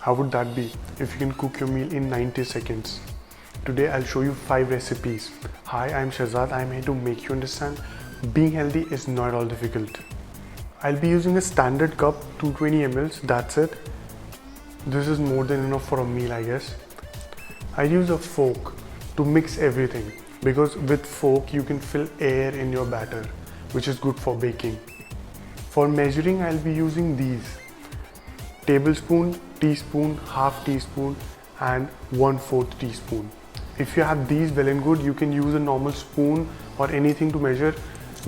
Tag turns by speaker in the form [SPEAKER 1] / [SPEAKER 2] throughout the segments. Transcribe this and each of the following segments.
[SPEAKER 1] How would that be if you can cook your meal in 90 seconds? Today I'll show you 5 recipes. Hi, I'm Shahzad. I'm here to make you understand being healthy is not at all difficult. I'll be using a standard cup, 220 ml, that's it. This is more than enough for a meal, I guess. I use a fork to mix everything because with fork you can fill air in your batter, which is good for baking. For measuring, I'll be using these: tablespoon, teaspoon, half teaspoon and 1/4 teaspoon. If you have these, well and good. You can use a normal spoon or anything to measure.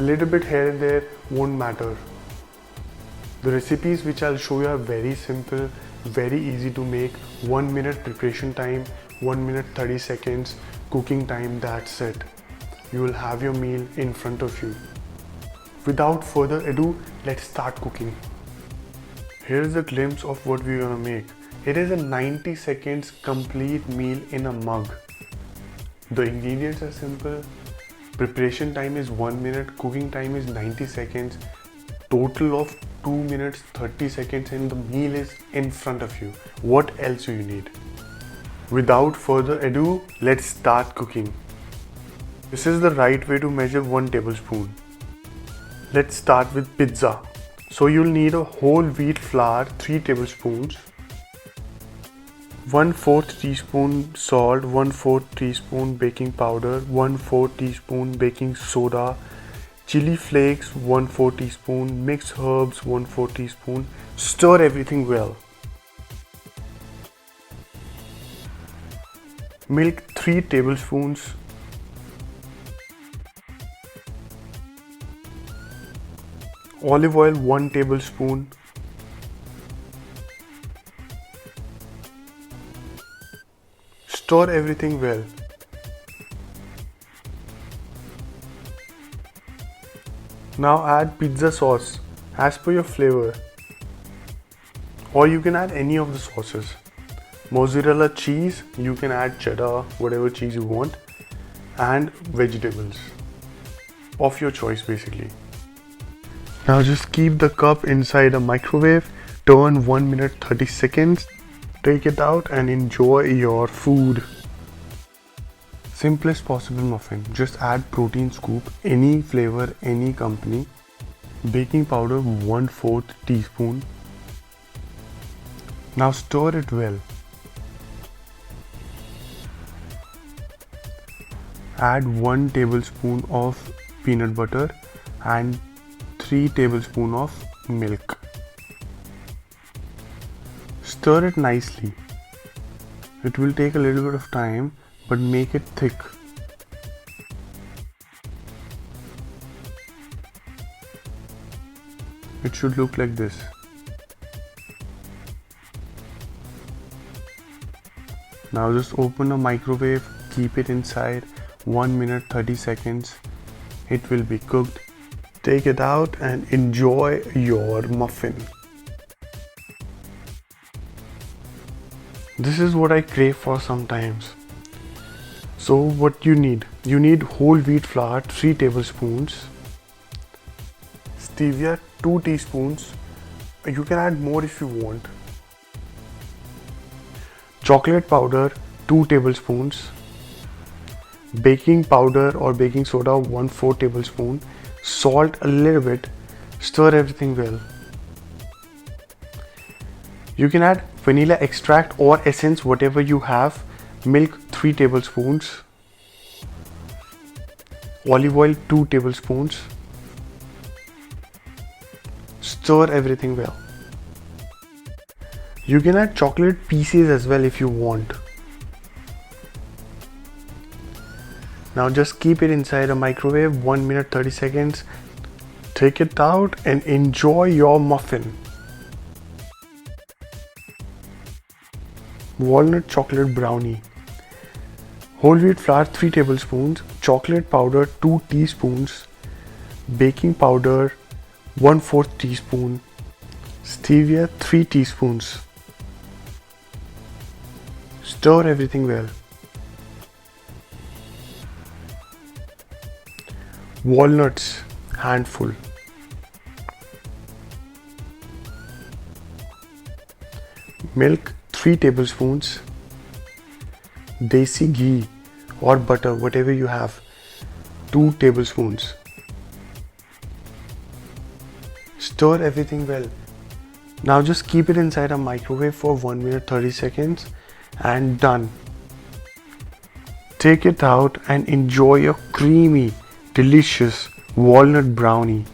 [SPEAKER 1] Little bit here and there won't matter. The recipes which I'll show you are very simple, very easy to make. 1 minute preparation time, 1 minute 30 seconds cooking time, that's it. You will have your meal in front of you. Without further ado, let's start cooking. Here's a glimpse of what we're gonna make. It is a 90 seconds complete meal in a mug. The ingredients are simple. Preparation time is 1 minute, cooking time is 90 seconds. Total of 2 minutes 30 seconds and the meal is in front of you. What else do you need? Without further ado, let's start cooking. This is the right way to measure 1 tablespoon. Let's start with pizza. So you'll need a whole wheat flour, 3 tablespoons, 1/4 teaspoon salt, 1/4 teaspoon baking powder, 1/4 teaspoon baking soda, chili flakes, 1/4 teaspoon, mixed herbs, 1/4 teaspoon. Stir everything well. Milk 3 tablespoons. Olive oil 1 tablespoon. Stir everything well. Now add pizza sauce as per your flavor, or you can add any of the sauces. Mozzarella cheese, you can add cheddar, whatever cheese you want, and vegetables of your choice basically. Now just keep the cup inside a microwave, turn 1 minute 30 seconds, take it out and enjoy your food. Simplest possible muffin. Just add protein scoop, any flavor, any company. Baking powder 1/4 teaspoon. Now stir it well. Add 1 tablespoon of peanut butter and 3 tablespoons of milk. Stir it nicely. It will take a little bit of time, but make it thick. It should look like this. Now just open a microwave, keep it inside 1 minute 30 seconds. It will be cooked. Take it out and enjoy your muffin. This is what I crave for sometimes. So what you need whole wheat flour 3 tablespoons, stevia 2 teaspoons, you can add more if you want, chocolate powder 2 tablespoons, baking powder or baking soda 1/4 tablespoon, salt a little bit, stir everything well. You can add vanilla extract or essence, whatever you have, milk 3 tablespoons, olive oil 2 tablespoons, stir everything well. You can add chocolate pieces as well if you want. Now just keep it inside a microwave 1 minute 30 seconds. Take it out and enjoy your muffin. Walnut chocolate brownie. Whole wheat flour 3 tablespoons, chocolate powder 2 teaspoons, baking powder 1/4 teaspoon, stevia 3 teaspoons. Stir everything well. Walnuts handful. Milk 3 tablespoons Desi ghee or butter, whatever you have, 2 tablespoons. Stir everything well. Now just keep it inside a microwave for 1 minute 30 seconds and done. Take it out and enjoy your creamy, delicious walnut brownie.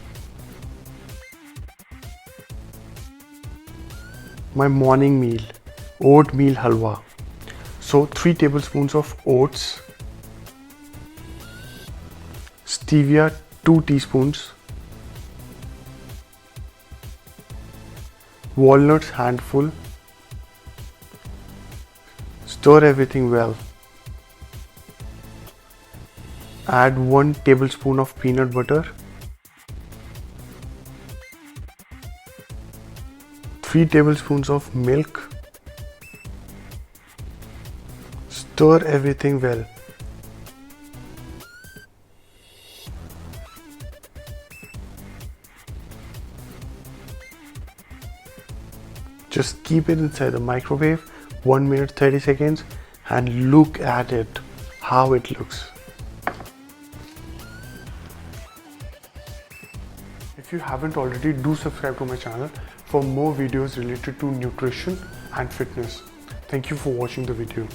[SPEAKER 1] My morning meal, oat meal halwa. So 3 tablespoons of oats, stevia 2 teaspoons, walnuts handful. Stir everything well. Add 1 tablespoon of peanut butter, 3 tablespoons of milk. Stir everything well. Just keep it inside the microwave 1 minute 30 seconds and look at it, how it looks. If you haven't already, do subscribe to my channel for more videos related to nutrition and fitness. Thank you for watching the video.